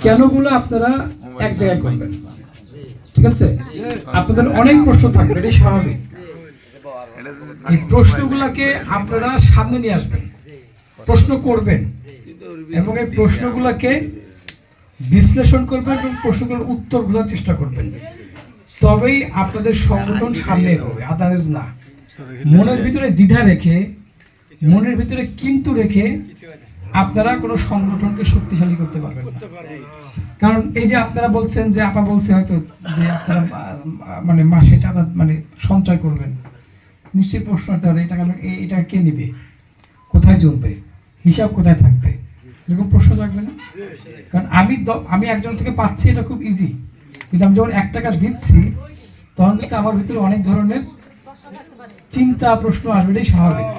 কেনগুলো আপনারা এক জায়গায় করবেন, ঠিক আছে? আপনাদের অনেক প্রশ্ন থাকবে, এটা স্বাভাবিক। এই প্রশ্নগুলোকে আপনারা সামনে নিয়ে আসবেন, প্রশ্ন করবেন এবং এই প্রশ্নগুলোকে বিশ্লেষণ করবেন এবং প্রশ্নগুলোর উত্তর খোঁজার চেষ্টা করবেন। তবেই আপনাদের সংগঠন সামনে এগোবে, আদারওয়াইজ না। মনের ভিতরে দ্বিধা রেখে, মনের ভিতরে কিন্তু রেখে আপনারা কোনো সংগঠনকে শক্তিশালী করতে পারবেন না। কারণ এই যে আপনারা বলছেন যে আপা বলছে হয়তো যে আপনারা মানে মাসে চাঁদা মানে সঞ্চয় করবেন, নিশ্চয়ই প্রশ্ন আসতে পারে এটা কে নিবে, কোথায় জমবে, হিসাব কোথায় থাকবে, এরকম প্রশ্ন থাকবে না? কারণ আমি একজন থেকে পাচ্ছি এটা খুব ইজি, কিন্তু আমি যখন 1 টাকা দিচ্ছি তখন কিন্তু আমার ভিতরে অনেক ধরনের চিন্তা প্রশ্ন আসবে, এটাই স্বাভাবিক।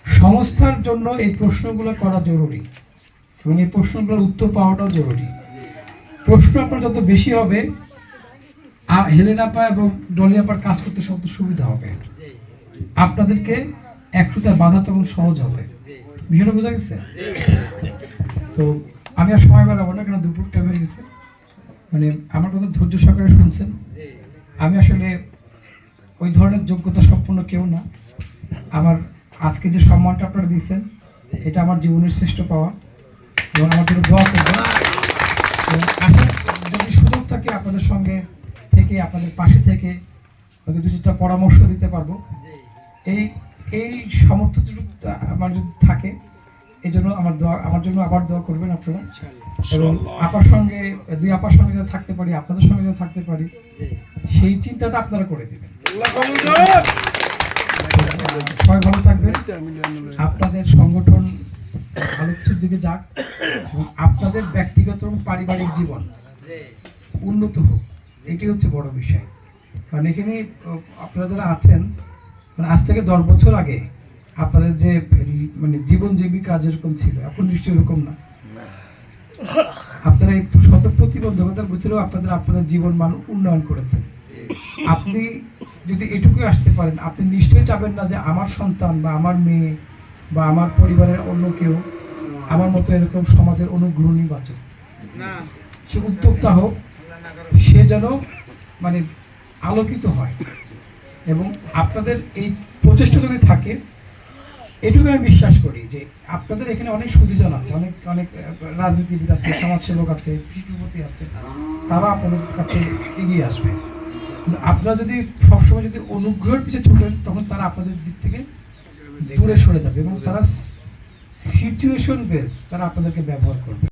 সংস্থার জন্য এই প্রশ্নগুলো করা জরুরি এবং এই প্রশ্নগুলোর উত্তর পাওয়াটাও জরুরি। প্রশ্ন আপনার যত বেশি হবে, হেলেনা আপা এবং ডলি আপার কাজ করতে সব সুবিধা হবে, আপনাদেরকে একসাথে বাধা তখন সহজ হবে। বিষয়টা বোঝা গেছে? তো আমি আর সময় বাড়াবো না, কারণ দুপুর টাইম হয়ে গেছে। মানে আমার কথা ধৈর্য সহকারে শুনছেন। আমি আসলে ওই ধরনের যোগ্যতা সম্পন্ন কেউ না। আমার আজকে যে সম্মানটা আপনারা দিচ্ছেন, এটা আমার জীবনের শ্রেষ্ঠ পাওয়া এবং আমার জন্য দোয়া করবেন। যদি সুযোগ থাকে আপনাদের সঙ্গে থেকে, আপনাদের পাশে থেকে হয়তো 2-4টা পরামর্শ দিতে পারবো। এই সামর্থ্যটুকু আমার যদি থাকে, এই জন্য আমার জন্য আবার দোয়া করবেন আপনারা। এবং আপার সঙ্গে 2 আপার সঙ্গে যেন থাকতে পারি, আপনাদের সঙ্গে যেন থাকতে পারি, সেই চিন্তাটা আপনারা করে দেবেন। সবাই ভালো থাকবেন, আপনাদের সংগঠন ভালো কিছুর দিকে যাক এবং আপনাদের ব্যক্তিগত এবং পারিবারিক জীবন উন্নত হোক, এটাই হচ্ছে বড় বিষয়। কারণ এখানে আপনারা যারা আছেন, মানে আজ থেকে 10 বছর আগে আপনাদের যে মানে জীবন জীবিকা যেরকম ছিল, এখন নিশ্চয়ই এরকম না। আপনারা এই শত প্রতিবন্ধকতার ভিতরেও আপনাদের জীবন মান উন্নয়ন করেছেন। আপনি যদি এটুকুই আসতে পারেন, আপনি নিশ্চয়ই চাবেন না যে আমার সন্তান বা আমার মেয়ে বা আমার পরিবারের অন্য কেউ আমার মতো এরকম সমাজের অনুগ্রহণী বাঁচুক, সে উদ্যোক্তা হোক, সে যেন মানে আলোকিত হয়। এবং আপনাদের এই প্রচেষ্টা যদি থাকে, এটুকু আমি বিশ্বাস করি যে আপনাদের এখানে অনেক সুদীজন আছে, অনেক অনেক রাজনীতিবিদ আছে, সমাজসেবক আছে, শিল্পপতি আছে, তারা আপনাদের কাছে এগিয়ে আসবে। কিন্তু আপনারা যদি সবসময় যদি অনুগ্রহের পিছিয়ে ছুটেন, তখন তারা আপনাদের দিক থেকে দূরে সরে যাবে এবং তারা সিচুয়েশন বেস তারা আপনাদেরকে ব্যবহার করবে।